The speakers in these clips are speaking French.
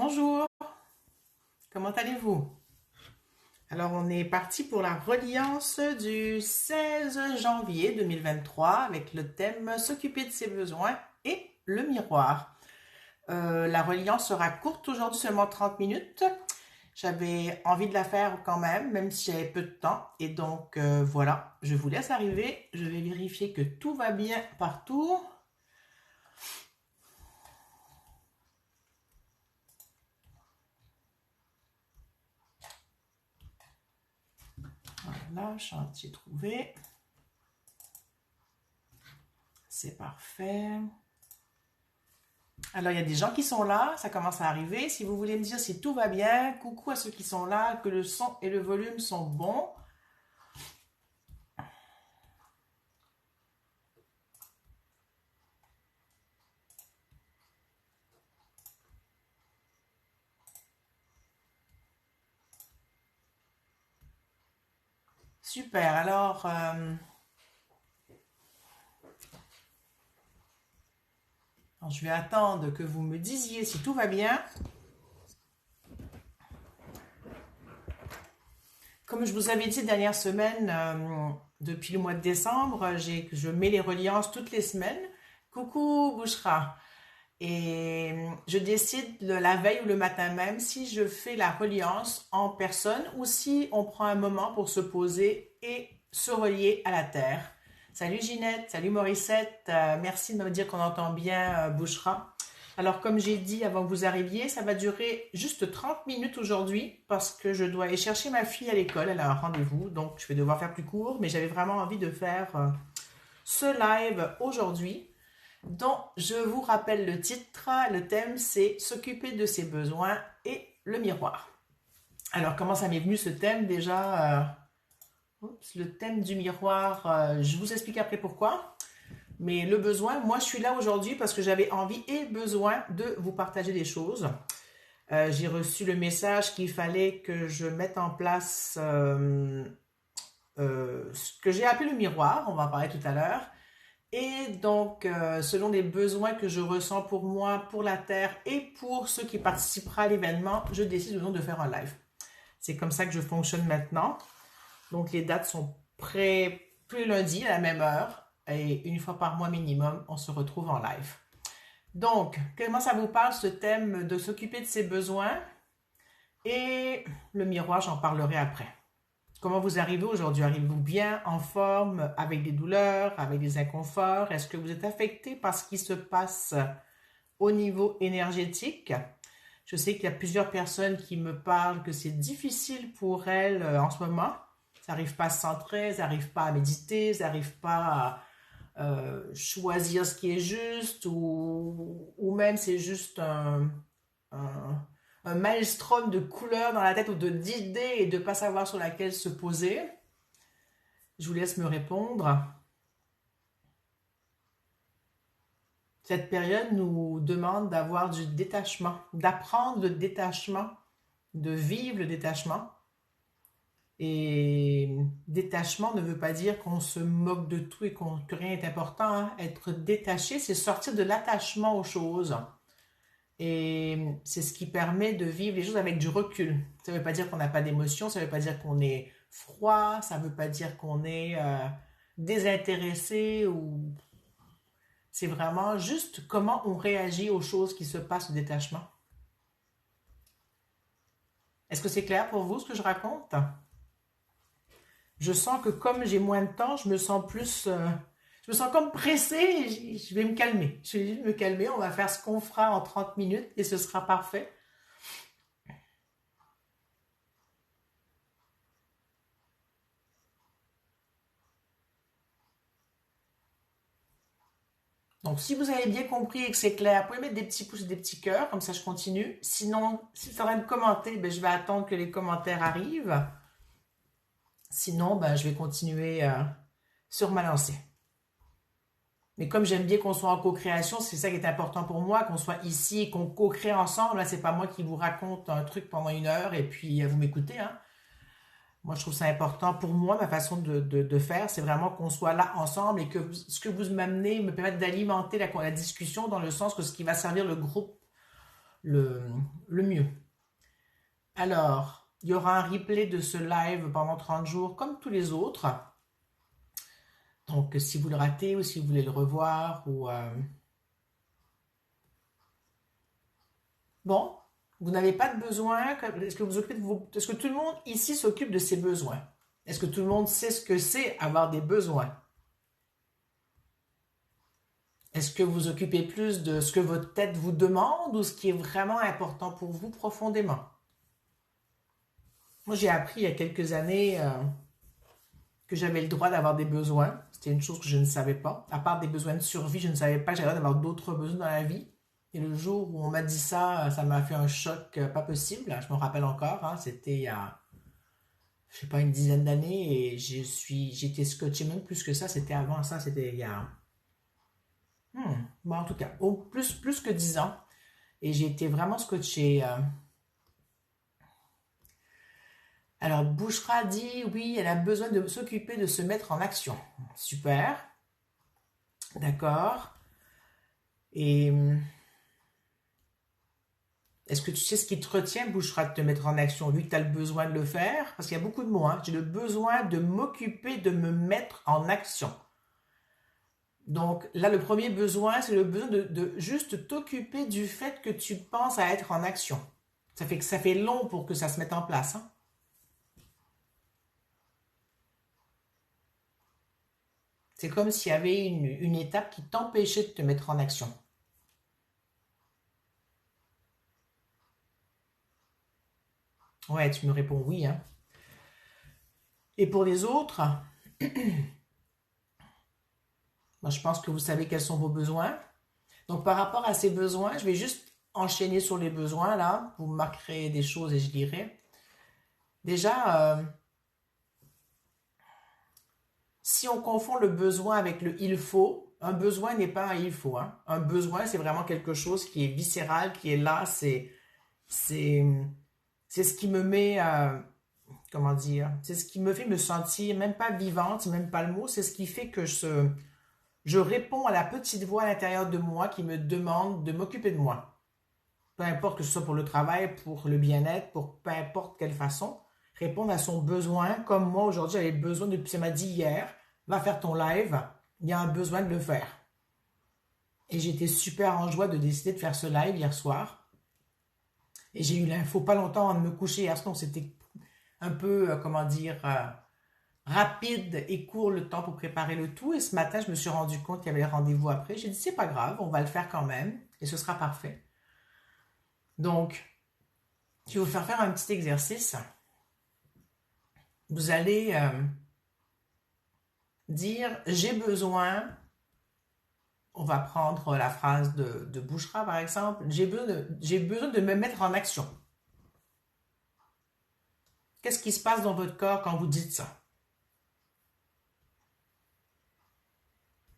Bonjour, comment allez-vous? Alors, on est parti pour la reliance du 16 janvier 2023 avec le thème S'occuper de ses besoins et le miroir. La reliance sera courte aujourd'hui, seulement 30 minutes. J'avais envie de la faire quand même, même si j'avais peu de temps. Et donc, voilà, je vous laisse arriver. Je vais vérifier que tout va bien partout. Voilà, chantier trouvé. C'est parfait. Alors, il y a des gens qui sont là, ça commence à arriver. Si vous voulez me dire si tout va bien, coucou à ceux qui sont là, que le son et le volume sont bons. Super, alors, je vais attendre que vous me disiez si tout va bien. Comme je vous avais dit dernière semaine, depuis le mois de décembre, je mets les reliances toutes les semaines. Coucou Bouchra. Et je décide la veille ou le matin même si je fais la reliance en personne ou si on prend un moment pour se poser et se relier à la terre. Salut Ginette, salut Morissette, merci de me dire qu'on entend bien Bouchra. Alors comme j'ai dit avant que vous arriviez, ça va durer juste 30 minutes aujourd'hui parce que je dois aller chercher ma fille à l'école, elle a un rendez-vous, donc je vais devoir faire plus court, mais j'avais vraiment envie de faire ce live aujourd'hui. Donc, je vous rappelle le titre, le thème c'est S'occuper de ses besoins et le miroir. Alors, comment ça m'est venu ce thème déjà le thème du miroir, je vous explique après pourquoi. Mais le besoin, moi je suis là aujourd'hui parce que j'avais envie et besoin de vous partager des choses. J'ai reçu le message qu'il fallait que je mette en place ce que j'ai appelé le miroir, on va en parler tout à l'heure. Et donc, selon les besoins que je ressens pour moi, pour la Terre et pour ceux qui participeront à l'événement, je décide ou non de faire un live. C'est comme ça que je fonctionne maintenant. Donc, les dates sont prêtes tous les lundis à la même heure. Et une fois par mois minimum, on se retrouve en live. Donc, comment ça vous parle ce thème de s'occuper de ses besoins? Et le miroir, j'en parlerai après. Comment vous arrivez aujourd'hui? Arrivez-vous bien, en forme, avec des douleurs, avec des inconforts? Est-ce que vous êtes affecté par ce qui se passe au niveau énergétique? Je sais qu'il y a plusieurs personnes qui me parlent que c'est difficile pour elles en ce moment. Elles n'arrivent pas à se centrer, elles n'arrivent pas à méditer, elles n'arrivent pas à choisir ce qui est juste ou même c'est juste un, un maelstrom de couleurs dans la tête ou d'idées et de ne pas savoir sur laquelle se poser. Je vous laisse me répondre. Cette période nous demande d'avoir du détachement, d'apprendre le détachement, de vivre le détachement. Et détachement ne veut pas dire qu'on se moque de tout et que rien n'est important, hein. Être détaché, c'est sortir de l'attachement aux choses. Et c'est ce qui permet de vivre les choses avec du recul. Ça ne veut pas dire qu'on n'a pas d'émotion, ça ne veut pas dire qu'on est froid, ça ne veut pas dire qu'on est désintéressé ou c'est vraiment juste comment on réagit aux choses qui se passent au détachement. Est-ce que c'est clair pour vous ce que je raconte? Je sens que comme j'ai moins de temps, je me sens comme pressée, je vais me calmer. Je vais juste me calmer, on va faire ce qu'on fera en 30 minutes et ce sera parfait. Donc, si vous avez bien compris et que c'est clair, vous pouvez mettre des petits pouces et des petits cœurs, comme ça je continue. Sinon, si vous êtes en train de commenter, ben, je vais attendre que les commentaires arrivent. Sinon, ben, je vais continuer sur ma lancée. Mais comme j'aime bien qu'on soit en co-création, c'est ça qui est important pour moi, qu'on soit ici et qu'on co-crée ensemble. Là, c'est pas moi qui vous raconte un truc pendant une heure et puis vous m'écoutez, hein. Moi, je trouve ça important pour moi, ma façon de faire, c'est vraiment qu'on soit là ensemble et que ce que vous m'amenez me permette d'alimenter la discussion dans le sens que ce qui va servir le groupe le, le mieux. Alors, il y aura un replay de ce live pendant 30 jours comme tous les autres. Donc, si vous le ratez ou si vous voulez le revoir ou... Bon, vous n'avez pas de besoin. Est-ce que vous occupez de vos... Est-ce que tout le monde ici s'occupe de ses besoins? Est-ce que tout le monde sait ce que c'est avoir des besoins? Est-ce que vous occupez plus de ce que votre tête vous demande ou ce qui est vraiment important pour vous profondément? Moi, j'ai appris il y a quelques années que j'avais le droit d'avoir des besoins. C'était une chose que je ne savais pas. À part des besoins de survie, je ne savais pas que j'avais le droit d'avoir d'autres besoins dans la vie. Et le jour où on m'a dit ça, ça m'a fait un choc pas possible. Je me rappelle encore, hein, c'était il y a, je sais pas, une dizaine d'années et j'étais scotché même plus que ça. C'était avant ça, c'était il y a, bon, en tout cas, plus que 10 ans. Et j'ai été vraiment scotché. Alors, Bouchra dit, oui, elle a besoin de s'occuper, de se mettre en action. Super, d'accord. Et est-ce que tu sais ce qui te retient, Bouchra, de te mettre en action, vu que tu as le besoin de le faire? Parce qu'il y a beaucoup de mots, hein. J'ai le besoin de m'occuper, de me mettre en action. Donc là, le premier besoin, c'est le besoin de juste t'occuper du fait que tu penses à être en action. Ça fait que ça fait long pour que ça se mette en place, hein. C'est comme s'il y avait une étape qui t'empêchait de te mettre en action. Ouais, tu me réponds oui, hein. Et pour les autres, moi, je pense que vous savez quels sont vos besoins. Donc, par rapport à ces besoins, je vais juste enchaîner sur les besoins, là. Vous marquerez des choses et je dirai. Déjà, si on confond le besoin avec le il faut, un besoin n'est pas un il faut, hein. Un besoin, c'est vraiment quelque chose qui est viscéral, qui est là. C'est, c'est ce qui me met, comment dire, c'est ce qui me fait me sentir même pas vivante, c'est même pas le mot, c'est ce qui fait que je réponds à la petite voix à l'intérieur de moi qui me demande de m'occuper de moi. Peu importe que ce soit pour le travail, pour le bien-être, pour peu importe quelle façon, répondre à son besoin, comme moi aujourd'hui j'avais besoin, depuis ça m'a dit hier, va faire ton live, il y a un besoin de le faire. Et j'étais super en joie de décider de faire ce live hier soir. Et j'ai eu l'info pas longtemps avant de me coucher hier soir, c'était un peu, comment dire, rapide et court le temps pour préparer le tout. Et ce matin, je me suis rendu compte qu'il y avait le rendez-vous après. J'ai dit, c'est pas grave, on va le faire quand même et ce sera parfait. Donc, je vais vous faire un petit exercice. Vous allez dire, j'ai besoin, on va prendre la phrase de Bouchra par exemple, j'ai besoin de me mettre en action. Qu'est-ce qui se passe dans votre corps quand vous dites ça?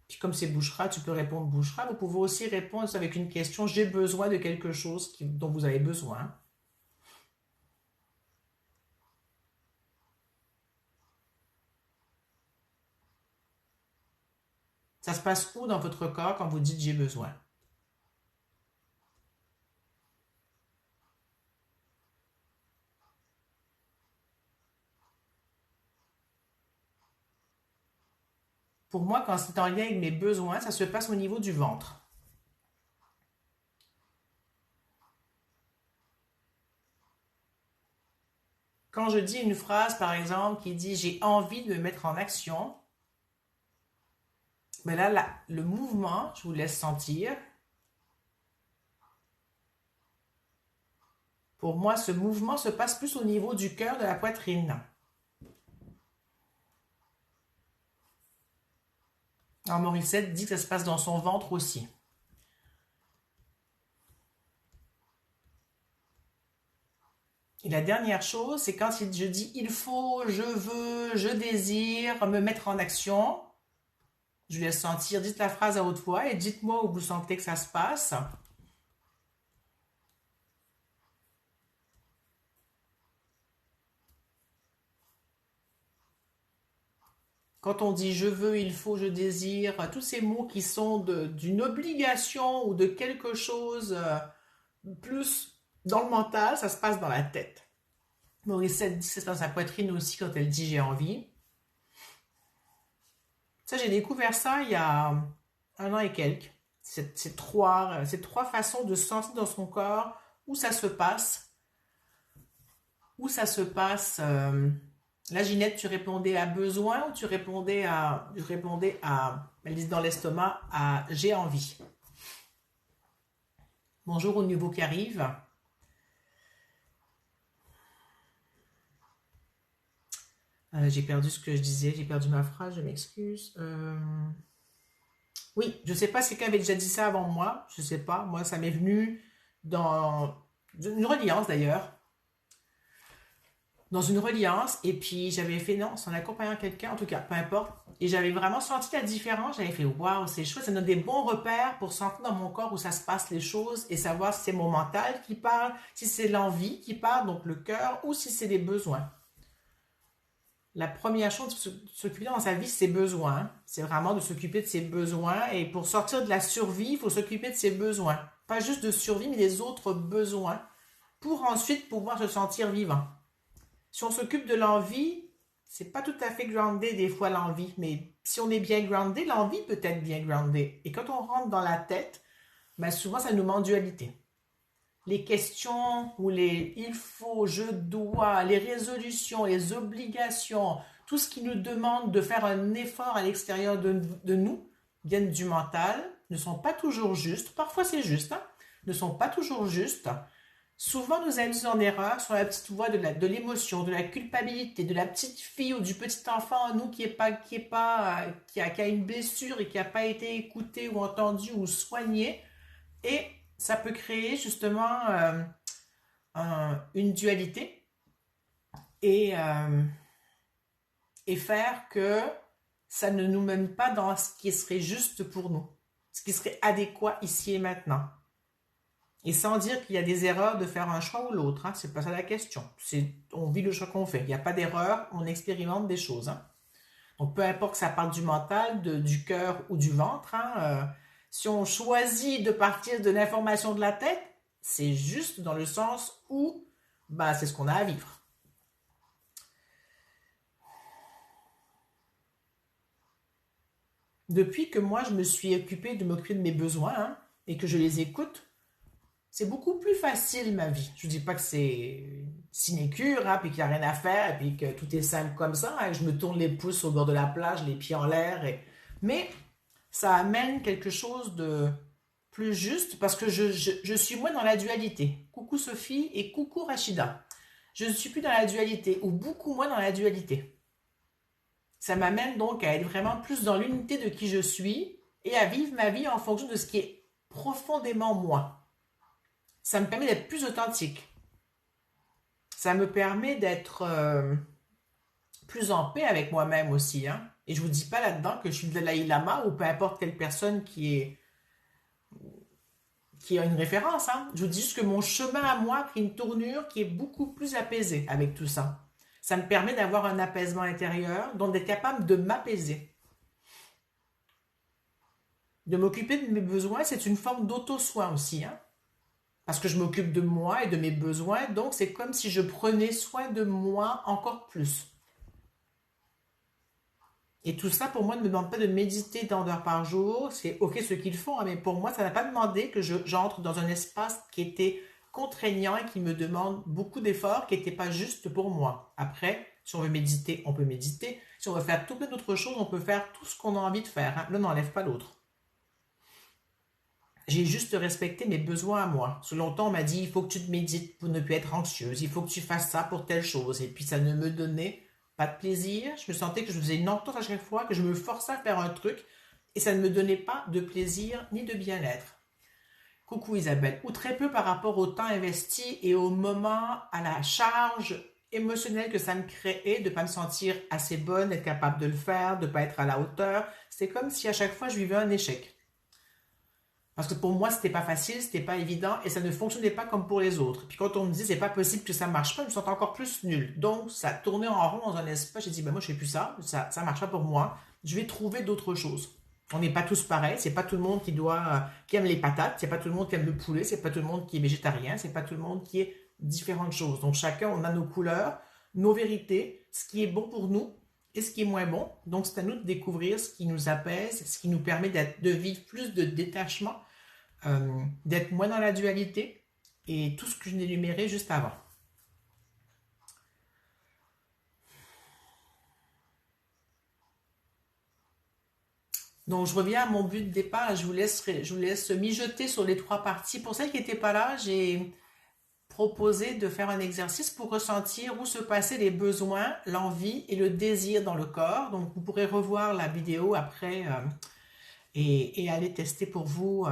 Puis comme c'est Bouchra, tu peux répondre Bouchra. Vous pouvez aussi répondre avec une question, j'ai besoin de quelque chose dont vous avez besoin. Ça se passe où dans votre corps quand vous dites j'ai besoin? Pour moi, quand c'est en lien avec mes besoins, ça se passe au niveau du ventre. Quand je dis une phrase, par exemple, qui dit j'ai envie de me mettre en action, mais là, le mouvement, je vous laisse sentir. Pour moi, ce mouvement se passe plus au niveau du cœur, de la poitrine. Alors, Morissette dit que ça se passe dans son ventre aussi. Et la dernière chose, c'est quand je dis il faut, je veux, je désire me mettre en action. Je vous laisse sentir, dites la phrase à haute voix et dites-moi où vous sentez que ça se passe. Quand on dit je veux, il faut, je désire, tous ces mots qui sont d'une obligation ou de quelque chose plus dans le mental, ça se passe dans la tête. Morissette dit que c'est dans sa poitrine aussi quand elle dit j'ai envie. Ça, j'ai découvert ça il y a 1 an et quelques. Ces trois façons de se sentir dans son corps, où ça se passe. Où ça se passe. Là, Ginette, tu répondais à besoin ou tu répondais elle dit dans l'estomac, à j'ai envie. Bonjour aux nouveaux qui arrivent. J'ai perdu ce que je disais, j'ai perdu ma phrase, je m'excuse. Oui, je ne sais pas si quelqu'un avait déjà dit ça avant moi, je ne sais pas. Moi, ça m'est venu dans une reliance d'ailleurs. Dans une reliance, et puis j'avais fait, non, c'est en accompagnant quelqu'un, en tout cas, peu importe. Et j'avais vraiment senti la différence, j'avais fait, waouh, c'est chouette, ça donne des bons repères pour sentir dans mon corps où ça se passe les choses et savoir si c'est mon mental qui parle, si c'est l'envie qui parle, donc le cœur, ou si c'est les besoins. La première chose de s'occuper dans sa vie, c'est ses besoins. C'est vraiment de s'occuper de ses besoins. Et pour sortir de la survie, il faut s'occuper de ses besoins. Pas juste de survie, mais des autres besoins. Pour ensuite pouvoir se sentir vivant. Si on s'occupe de l'envie, c'est pas tout à fait groundé des fois l'envie. Mais si on est bien groundé, l'envie peut être bien groundée. Et quand on rentre dans la tête, ben souvent ça nous met en dualité. Les questions ou les il faut, je dois, les résolutions, les obligations, tout ce qui nous demande de faire un effort à l'extérieur de nous, viennent du mental, ne sont pas toujours justes, parfois c'est juste, hein, ne sont pas toujours justes, souvent nous induisent en erreur sur la petite voie de l'émotion, de la culpabilité, de la petite fille ou du petit enfant en nous qui a une blessure et qui n'a pas été écouté ou entendu ou soigné, et ça peut créer justement une dualité et faire que ça ne nous mène pas dans ce qui serait juste pour nous, ce qui serait adéquat ici et maintenant. Et sans dire qu'il y a des erreurs de faire un choix ou l'autre, hein, c'est pas ça la question. On vit le choix qu'on fait. Il n'y a pas d'erreur, on expérimente des choses. Hein. Donc peu importe que ça parte du mental, du cœur ou du ventre, hein, si on choisit de partir de l'information de la tête, c'est juste dans le sens où c'est ce qu'on a à vivre. Depuis que moi, je me suis occupée de m'occuper de mes besoins hein, et que je les écoute, c'est beaucoup plus facile ma vie. Je ne dis pas que c'est sinécure, hein, puis qu'il n'y a rien à faire, et puis que tout est simple comme ça, hein, que je me tourne les pouces au bord de la plage, les pieds en l'air. Mais ça amène quelque chose de plus juste parce que je suis moins dans la dualité. Coucou Sophie et coucou Rachida. Je ne suis plus dans la dualité ou beaucoup moins dans la dualité. Ça m'amène donc à être vraiment plus dans l'unité de qui je suis et à vivre ma vie en fonction de ce qui est profondément moi. Ça me permet d'être plus authentique. Ça me permet d'être plus en paix avec moi-même aussi. Hein? Et je ne vous dis pas là-dedans que je suis le Dalai Lama ou peu importe quelle personne qui a une référence. Hein? Je vous dis juste que mon chemin à moi a pris une tournure qui est beaucoup plus apaisée avec tout ça. Ça me permet d'avoir un apaisement intérieur, donc d'être capable de m'apaiser. De m'occuper de mes besoins, c'est une forme d'auto-soin aussi. Hein? Parce que je m'occupe de moi et de mes besoins, donc c'est comme si je prenais soin de moi encore plus. Et tout ça, pour moi, ne me demande pas de méditer tant d'heures par jour. C'est ok ce qu'ils font, hein, mais pour moi, ça n'a pas demandé que j'entre dans un espace qui était contraignant et qui me demande beaucoup d'efforts, qui n'était pas juste pour moi. Après, si on veut méditer, on peut méditer. Si on veut faire tout plein d'autres choses, on peut faire tout ce qu'on a envie de faire. Hein. L'un n'enlève pas l'autre. J'ai juste respecté mes besoins à moi. Sur longtemps, on m'a dit, il faut que tu te médites pour ne plus être anxieuse. Il faut que tu fasses ça pour telle chose. Et puis, ça ne me donnait pas de plaisir. Je me sentais que je faisais une entorse à chaque fois, que je me forçais à faire un truc. Et ça ne me donnait pas de plaisir ni de bien-être. Coucou Isabelle. Ou très peu par rapport au temps investi et au moment, à la charge émotionnelle que ça me créait de ne pas me sentir assez bonne, d'être capable de le faire, de ne pas être à la hauteur. C'était comme si à chaque fois, je vivais un échec. Parce que pour moi, c'était pas facile, c'était pas évident et ça ne fonctionnait pas comme pour les autres. Puis quand on me dit c'est pas possible que ça marche pas, je me sentais encore plus nulle. Donc ça tournait en rond dans un espace. J'ai dit moi je fais plus ça, ça marche pas pour moi. Je vais trouver d'autres choses. On n'est pas tous pareils. C'est pas tout le monde qui aime les patates. C'est pas tout le monde qui aime le poulet. C'est pas tout le monde qui est végétarien. C'est pas tout le monde qui est différentes choses. Donc chacun, on a nos couleurs, nos vérités, ce qui est bon pour nous et ce qui est moins bon. Donc c'est à nous de découvrir ce qui nous apaise, ce qui nous permet de vivre plus de détachement, d'être moins dans la dualité et tout ce que je n'ai énuméré juste avant. Donc, je reviens à mon but de départ. Je vous laisse mijoter sur les 3 parties. Pour celles qui n'étaient pas là, j'ai proposé de faire un exercice pour ressentir où se passaient les besoins, l'envie et le désir dans le corps. Donc, vous pourrez revoir la vidéo après et aller tester pour vous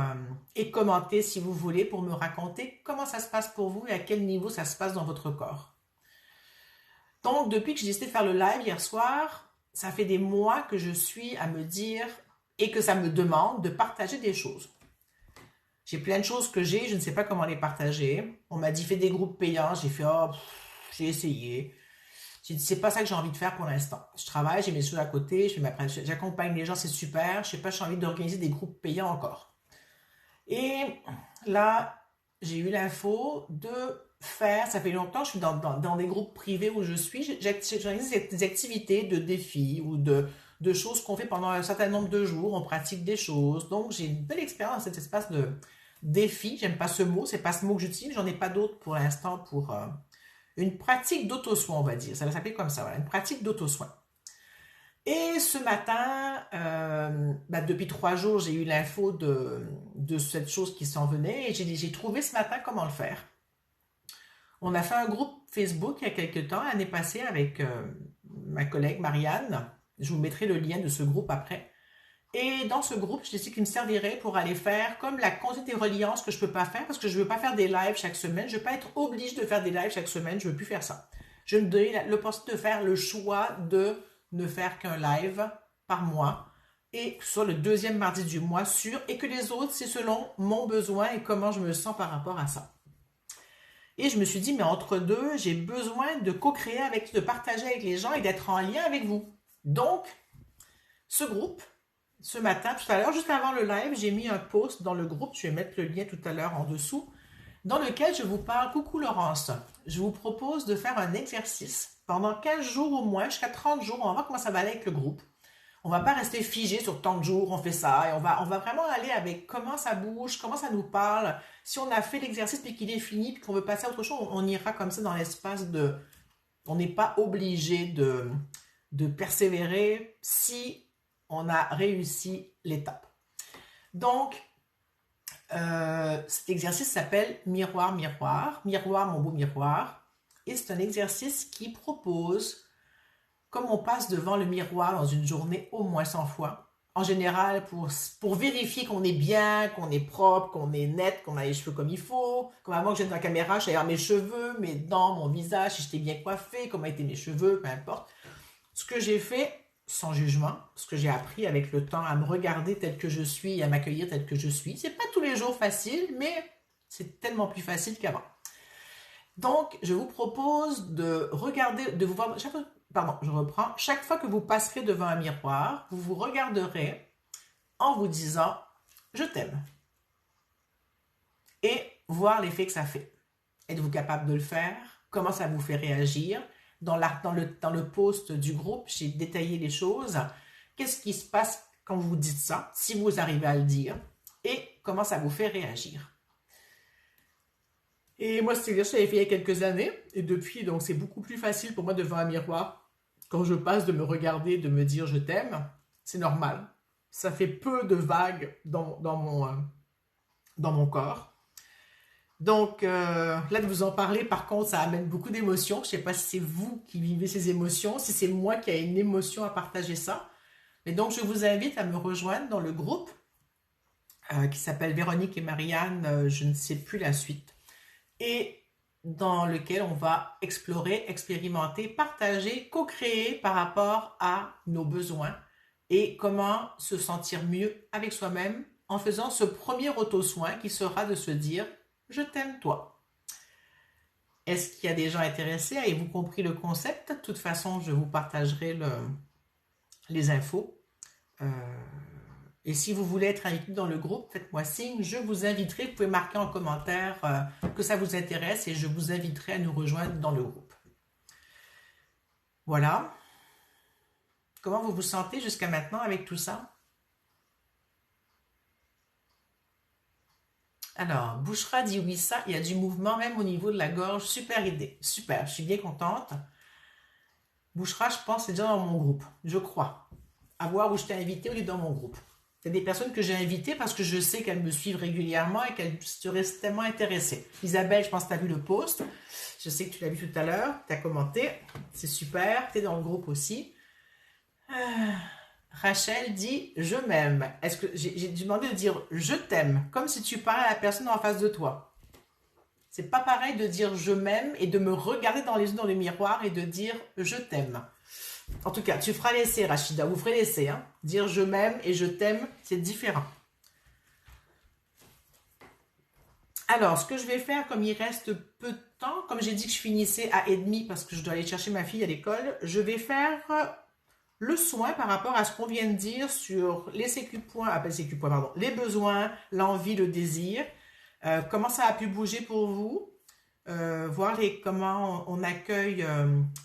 et commenter si vous voulez pour me raconter comment ça se passe pour vous et à quel niveau ça se passe dans votre corps. Donc, depuis que j'ai décidé de faire le live hier soir, ça fait des mois que je suis à me dire et que ça me demande de partager des choses. J'ai plein de choses que je ne sais pas comment les partager. On m'a dit fais des groupes payants, j'ai fait oh, j'ai essayé. J'ai dit c'est pas ça que j'ai envie de faire pour l'instant. Je travaille, j'ai mes choses à côté, j'accompagne les gens, c'est super. Je sais pas, j'ai envie d'organiser des groupes payants encore. Et là, j'ai eu l'info de faire, ça fait longtemps, je suis dans des groupes privés où je suis, j'organise des activités de défis ou de choses qu'on fait pendant un certain nombre de jours, on pratique des choses. Donc, j'ai une belle expérience dans cet espace de défi. J'aime pas ce mot, c'est pas ce mot que j'utilise, j'en ai pas d'autre pour l'instant pour une pratique d'auto-soin, on va dire. Ça va s'appeler comme ça, voilà, une pratique d'auto-soin. Et ce matin, depuis 3 jours, j'ai eu l'info de cette chose qui s'en venait et j'ai trouvé ce matin comment le faire. On a fait un groupe Facebook il y a quelques temps, l'année passée, avec ma collègue Marianne. Je vous mettrai le lien de ce groupe après. Et dans ce groupe, je décide qu'il me servirait pour aller faire comme la conduite des reliances que je ne peux pas faire parce que je ne veux pas faire des lives chaque semaine. Je ne veux pas être obligée de faire des lives chaque semaine. Je ne veux plus faire ça. Je me donne l'opportunité de faire le choix de ne faire qu'un live par mois et que ce soit le 2e mardi du mois sûr et que les autres, c'est selon mon besoin et comment je me sens par rapport à ça. Et je me suis dit, mais entre deux, j'ai besoin de co-créer de partager avec les gens et d'être en lien avec vous. Donc, ce groupe, ce matin, tout à l'heure, juste avant le live, j'ai mis un post dans le groupe, je vais mettre le lien tout à l'heure en dessous, dans lequel je vous parle, coucou Laurence, je vous propose de faire un exercice pendant 15 jours au moins, jusqu'à 30 jours, on va voir comment ça va aller avec le groupe. On ne va pas rester figé sur tant de jours, on fait ça, et on va vraiment aller avec comment ça bouge, comment ça nous parle. Si on a fait l'exercice puis qu'il est fini, puis qu'on veut passer à autre chose, on ira comme ça dans l'espace de... On n'est pas obligé de persévérer si on a réussi l'étape. Donc, cet exercice s'appelle miroir, miroir, miroir, mon beau miroir. Et c'est un exercice qui propose, comme on passe devant le miroir dans une journée au moins 100 fois, en général pour vérifier qu'on est bien, qu'on est propre, qu'on est net, qu'on a les cheveux comme il faut, comme avant que je vienne dans la caméra, je savais mes cheveux, mes dents, mon visage, si j'étais bien coiffée, comment étaient mes cheveux, peu importe. Ce que j'ai fait, sans jugement, ce que j'ai appris avec le temps à me regarder tel que je suis et à m'accueillir tel que je suis. C'est pas tous les jours facile, mais c'est tellement plus facile qu'avant. Donc, je vous propose de regarder, de vous voir, chaque fois que vous passerez devant un miroir, vous vous regarderez en vous disant « je t'aime » et voir l'effet que ça fait. Êtes-vous capable de le faire? Comment ça vous fait réagir? Dans le post du groupe, j'ai détaillé les choses. Qu'est-ce qui se passe quand vous dites ça, si vous arrivez à le dire, et comment ça vous fait réagir? Et moi, cet exercice, j'avais fait il y a quelques années, et depuis, donc c'est beaucoup plus facile pour moi devant un miroir, quand je passe de me regarder, de me dire « je t'aime », c'est normal. Ça fait peu de vagues dans mon corps. Donc, là, de vous en parler, par contre, ça amène beaucoup d'émotions. Je ne sais pas si c'est vous qui vivez ces émotions, si c'est moi qui ai une émotion à partager ça. Mais donc, je vous invite à me rejoindre dans le groupe qui s'appelle Véronique et Marianne, je ne sais plus la suite, et dans lequel on va explorer, expérimenter, partager, co-créer par rapport à nos besoins et comment se sentir mieux avec soi-même en faisant ce premier auto-soin qui sera de se dire « je t'aime toi ». Est-ce qu'il y a des gens intéressés? Avez-vous compris le concept? De toute façon, je vous partagerai les infos Et si vous voulez être invité dans le groupe, faites-moi signe, je vous inviterai. Vous pouvez marquer en commentaire que ça vous intéresse et je vous inviterai à nous rejoindre dans le groupe. Voilà. Comment vous vous sentez jusqu'à maintenant avec tout ça? Alors, Bouchra dit oui, ça, il y a du mouvement même au niveau de la gorge. Super idée. Super, je suis bien contente. Bouchra, je pense, c'est déjà dans mon groupe. Je crois. À voir où je t'ai invité ou il est dans mon groupe. C'est des personnes que j'ai invitées parce que je sais qu'elles me suivent régulièrement et qu'elles seraient tellement intéressées. Isabelle, je pense que tu as vu le post. Je sais que tu l'as vu tout à l'heure. Tu as commenté. C'est super. Tu es dans le groupe aussi. Rachel dit je m'aime. Est-ce que j'ai demandé de dire je t'aime comme si tu parlais à la personne en face de toi. C'est pas pareil de dire je m'aime et de me regarder dans les yeux dans le miroir et de dire je t'aime. En tout cas, tu feras l'essai, Rachida. Vous ferez l'essai. Hein. Dire je m'aime et je t'aime, c'est différent. Alors, ce que je vais faire, comme il reste peu de temps, comme j'ai dit que je finissais à 1h30 parce que je dois aller chercher ma fille à l'école, je vais faire le soin par rapport à ce qu'on vient de dire sur les CQ points, pardon, les besoins, l'envie, le désir. Comment ça a pu bouger pour vous? Voir comment on accueille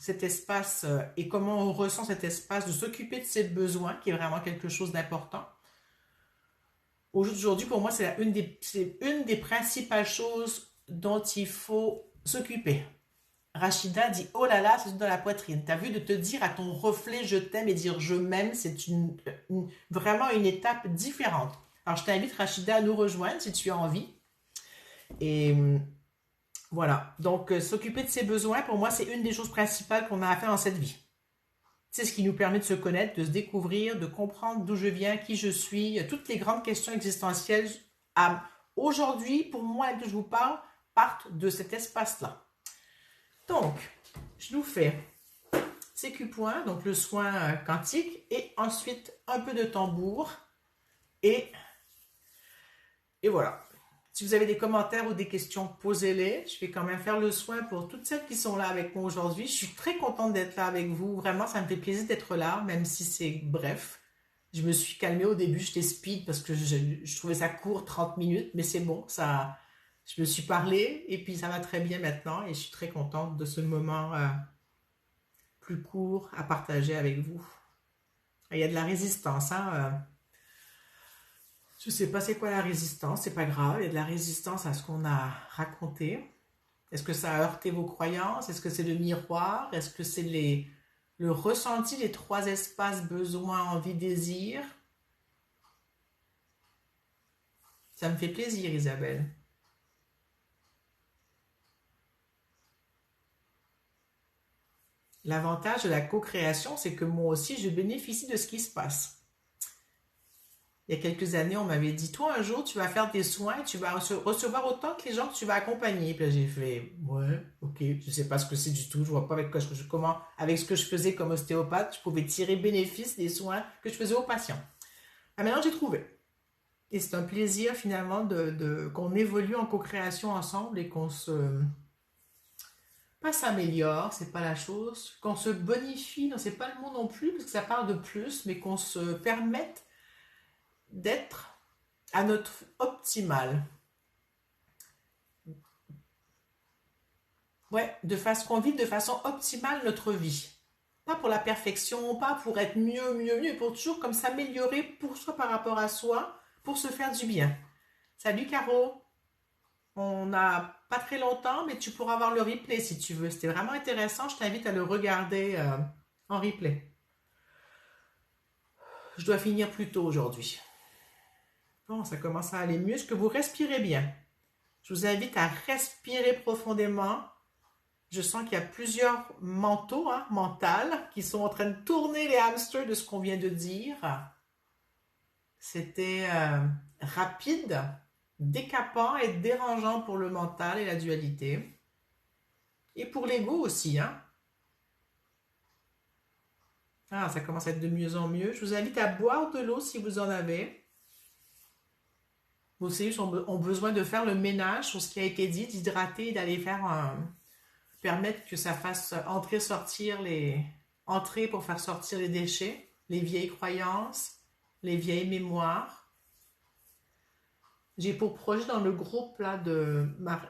cet espace et comment on ressent cet espace de s'occuper de ses besoins, qui est vraiment quelque chose d'important. Aujourd'hui, pour moi, c'est une des principales choses dont il faut s'occuper. Rachida dit « Oh là là, c'est dans la poitrine ». Tu as vu, de te dire à ton reflet « Je t'aime » et dire « Je m'aime », c'est vraiment une étape différente. Alors, je t'invite, Rachida, à nous rejoindre si tu as envie. Et voilà. Donc, s'occuper de ses besoins, pour moi, c'est une des choses principales qu'on a à faire dans cette vie. C'est ce qui nous permet de se connaître, de se découvrir, de comprendre d'où je viens, qui je suis. Toutes les grandes questions existentielles, aujourd'hui, pour moi, que je vous parle, partent de cet espace-là. Donc, je nous fais CQ point, donc le soin quantique, et ensuite un peu de tambour. Et voilà. Si vous avez des commentaires ou des questions, posez-les. Je vais quand même faire le soin pour toutes celles qui sont là avec moi aujourd'hui. Je suis très contente d'être là avec vous. Vraiment, ça me fait plaisir d'être là, même si c'est bref. Je me suis calmée au début, j'étais speed parce que je trouvais ça court, 30 minutes, mais c'est bon, ça... Je me suis parlé et puis ça va très bien maintenant et je suis très contente de ce moment plus court à partager avec vous. Il y a de la résistance. Hein, je ne sais pas c'est quoi la résistance, c'est pas grave. Il y a de la résistance à ce qu'on a raconté. Est-ce que ça a heurté vos croyances? Est-ce que c'est le miroir? Est-ce que c'est le ressenti des 3 espaces besoin, envie, désir? Ça me fait plaisir, Isabelle. L'avantage de la co-création, c'est que moi aussi, je bénéficie de ce qui se passe. Il y a quelques années, on m'avait dit, toi, un jour, tu vas faire des soins, tu vas recevoir autant que les gens que tu vas accompagner. Puis là, j'ai fait, ouais, ok, je ne sais pas ce que c'est du tout, je ne vois pas comment, avec ce que je faisais comme ostéopathe, je pouvais tirer bénéfice des soins que je faisais aux patients. Maintenant, j'ai trouvé. Et c'est un plaisir, finalement, qu'on évolue en co-création ensemble et qu'on se... pas s'améliore, c'est pas la chose, qu'on se bonifie, non, c'est pas le mot non plus, parce que ça parle de plus, mais qu'on se permette d'être à notre optimal. Ouais, qu'on vive de façon optimale notre vie. Pas pour la perfection, pas pour être mieux, pour toujours comme s'améliorer pour soi par rapport à soi, pour se faire du bien. Salut Caro, on n'a pas très longtemps, mais tu pourras voir le replay si tu veux. C'était vraiment intéressant, je t'invite à le regarder en replay. Je dois finir plus tôt aujourd'hui. Bon, ça commence à aller mieux. Est-ce que vous respirez bien? Je vous invite à respirer profondément. Je sens qu'il y a plusieurs manteaux, mentales, qui sont en train de tourner les hamsters de ce qu'on vient de dire. C'était rapide, décapant et dérangeant pour le mental et la dualité. Et pour l'ego aussi. Ah, ça commence à être de mieux en mieux. Je vous invite à boire de l'eau si vous en avez. Vos cellules ont besoin de faire le ménage sur ce qui a été dit, d'hydrater et d'aller permettre que ça fasse entrer pour faire sortir les déchets, les vieilles croyances, les vieilles mémoires. J'ai pour projet dans le groupe là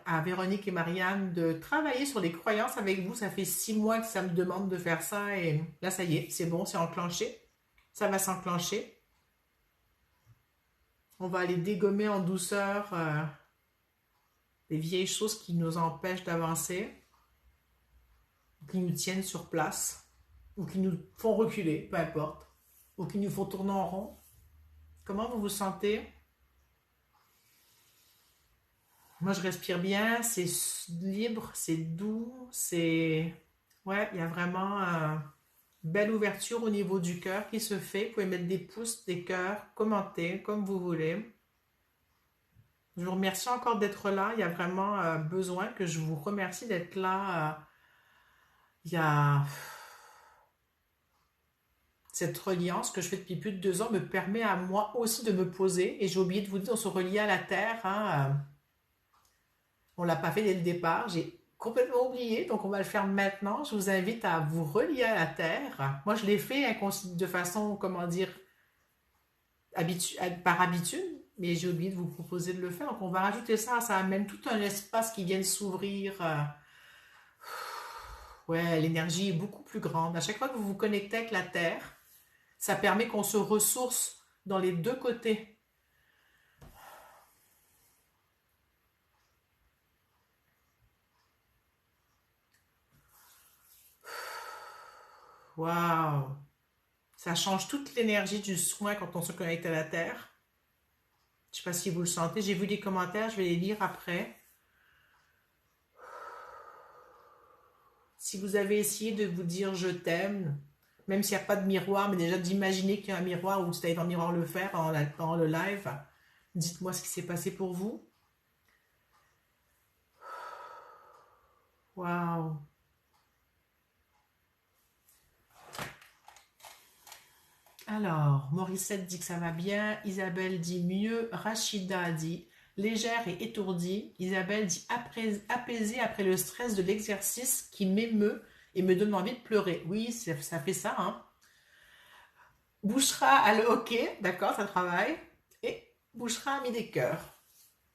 à Véronique et Marianne de travailler sur les croyances avec vous. Ça fait 6 mois que ça me demande de faire ça et là ça y est, c'est bon, c'est enclenché. Ça va s'enclencher. On va aller dégommer en douceur les vieilles choses qui nous empêchent d'avancer, qui nous tiennent sur place, ou qui nous font reculer, peu importe, ou qui nous font tourner en rond. Comment vous vous sentez? Moi, je respire bien, c'est libre, c'est doux, c'est... Ouais, il y a vraiment une belle ouverture au niveau du cœur qui se fait. Vous pouvez mettre des pouces, des cœurs, commenter, comme vous voulez. Je vous remercie encore d'être là. Il y a vraiment besoin que je vous remercie d'être là. Il y a... Cette reliance que je fais depuis plus de 2 ans me permet à moi aussi de me poser. Et j'ai oublié de vous dire, on se relie à la terre. Hein, on ne l'a pas fait dès le départ. J'ai complètement oublié, donc on va le faire maintenant. Je vous invite à vous relier à la terre. Moi, je l'ai fait de façon, comment dire, par habitude, mais j'ai oublié de vous proposer de le faire. Donc on va rajouter ça. Ça amène tout un espace qui vient de s'ouvrir. Ouais, l'énergie est beaucoup plus grande. À chaque fois que vous vous connectez avec la terre, ça permet qu'on se ressource dans les 2 côtés. Waouh! Ça change toute l'énergie du soin quand on se connecte à la terre. Je ne sais pas si vous le sentez. J'ai vu les commentaires, je vais les lire après. Si vous avez essayé de vous dire je t'aime, même s'il n'y a pas de miroir, mais déjà d'imaginer qu'il y a un miroir ou vous allez dans le miroir le faire pendant le live, dites-moi ce qui s'est passé pour vous. Waouh! Alors, Morissette dit que ça va bien, Isabelle dit mieux, Rachida dit légère et étourdie, Isabelle dit apaisée après le stress de l'exercice qui m'émeut et me donne envie de pleurer. Oui, ça fait ça, hein. Bouchra a le OK, d'accord, ça travaille. Et Bouchra a mis des cœurs.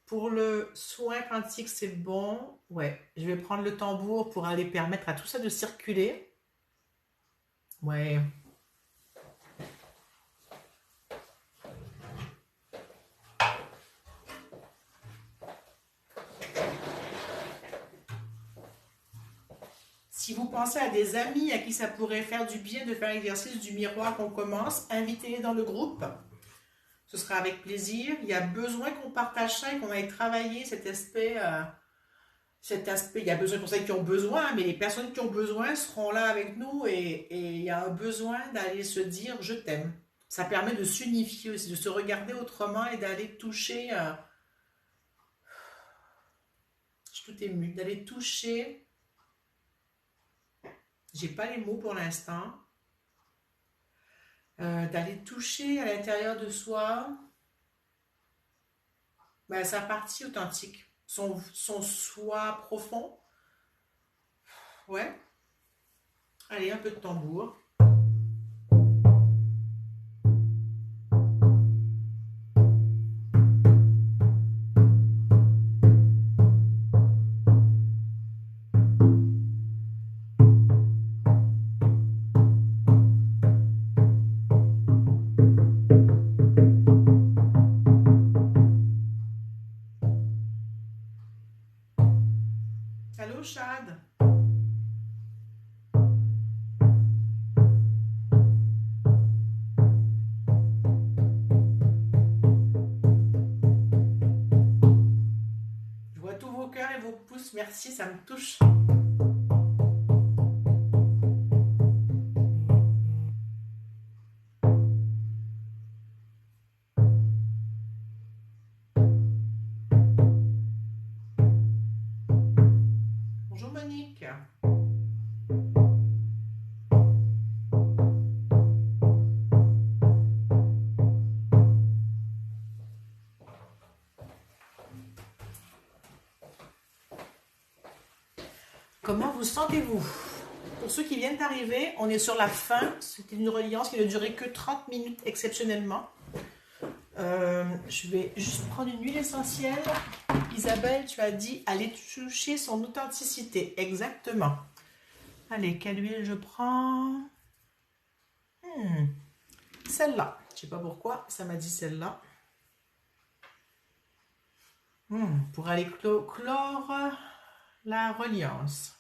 Pour le soin quantique, c'est bon. Ouais, je vais prendre le tambour pour aller permettre à tout ça de circuler. Ouais. Si vous pensez à des amis à qui ça pourrait faire du bien de faire l'exercice du miroir qu'on commence, invitez-les dans le groupe. Ce sera avec plaisir. Il y a besoin qu'on partage ça et qu'on aille travailler cet aspect. Il y a besoin pour ceux qui ont besoin, mais les personnes qui ont besoin seront là avec nous et il y a un besoin d'aller se dire je t'aime. Ça permet de s'unifier aussi, de se regarder autrement et d'aller toucher. Je suis tout émue. D'aller toucher. J'ai pas les mots pour l'instant. D'aller toucher à l'intérieur de soi sa partie authentique, son soi profond. Ouais. Allez, un peu de tambour. Allô, Chad? Je vois tous vos cœurs et vos pouces. Merci, ça me touche. Bonjour Monique. Comment vous sentez-vous? Pour ceux qui viennent d'arriver, on est sur la fin. C'était une reliance qui ne durait que 30 minutes exceptionnellement. Je vais juste prendre une huile essentielle. Isabelle, tu as dit aller toucher son authenticité. Exactement. Allez, quelle huile je prends? Celle-là. Je ne sais pas pourquoi, ça m'a dit celle-là. Pour aller clore la reliance.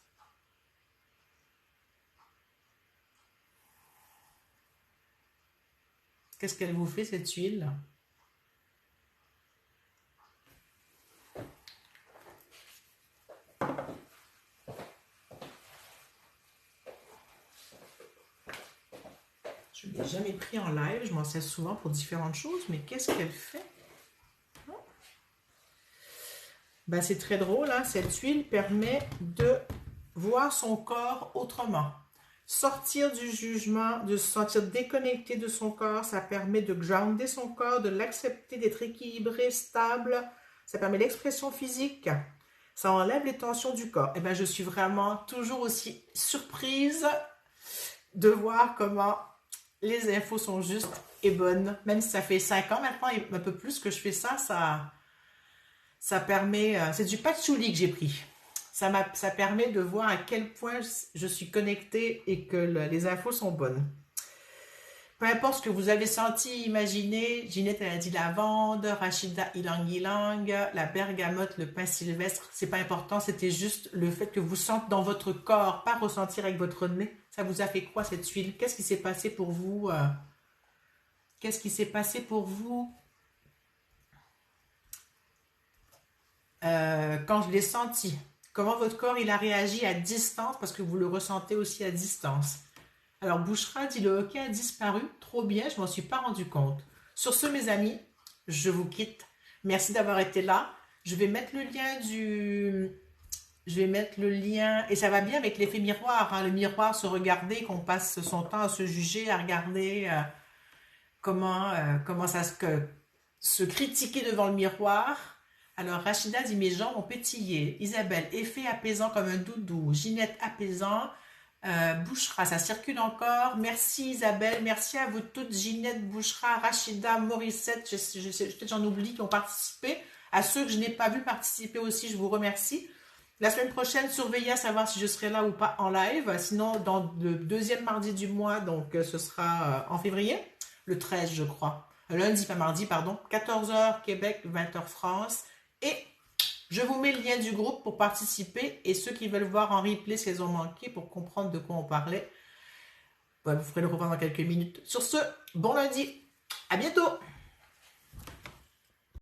Qu'est-ce qu'elle vous fait, cette huile? Je ne l'ai jamais pris en live, je m'en sers souvent pour différentes choses, mais qu'est-ce qu'elle fait? Ben, c'est très drôle, hein? Cette huile permet de voir son corps autrement. Sortir du jugement, de se sentir déconnecté de son corps, ça permet de grounder son corps, de l'accepter, d'être équilibré, stable. Ça permet l'expression physique. Ça enlève les tensions du corps. Et ben, je suis vraiment toujours aussi surprise de voir comment les infos sont justes et bonnes. Même si ça fait 5 ans maintenant, et un peu plus que je fais ça, ça permet... c'est du patchouli que j'ai pris. Ça permet de voir à quel point je suis connectée et que les infos sont bonnes. Peu importe ce que vous avez senti, imaginez, Ginette elle a dit lavande, Rachida ylang-ylang, la bergamote, le pain sylvestre, c'est pas important, c'était juste le fait que vous sentez dans votre corps, pas ressentir avec votre nez. Ça vous a fait quoi cette huile? Qu'est-ce qui s'est passé pour vous? Qu'est-ce qui s'est passé pour vous quand je l'ai senti? Comment votre corps il a réagi à distance parce que vous le ressentez aussi à distance? Alors Bouchra dit le hockey a disparu, trop bien, je m'en suis pas rendu compte. Sur ce mes amis, je vous quitte. Merci d'avoir été là. Je vais mettre le lien et ça va bien avec l'effet miroir, hein, le miroir, se regarder, qu'on passe son temps à se juger, à regarder comment se critiquer devant le miroir. Alors, Rachida dit, mes jambes ont pétillé. Isabelle, effet apaisant comme un doudou. Ginette, apaisant. Bouchra, ça circule encore. Merci Isabelle, merci à vous toutes. Ginette, Bouchra, Rachida, Morissette, peut-être j'en oublie qui ont participé. À ceux que je n'ai pas vu participer aussi, je vous remercie. La semaine prochaine, surveillez à savoir si je serai là ou pas en live. Sinon, dans le deuxième mardi du mois, donc ce sera en février, le 13 je crois. Lundi, pas mardi, pardon. 14h Québec, 20h France. Et je vous mets le lien du groupe pour participer et ceux qui veulent voir en replay ce qu'ils ont manqué pour comprendre de quoi on parlait, vous ferez le revoir dans quelques minutes. Sur ce, bon lundi, à bientôt!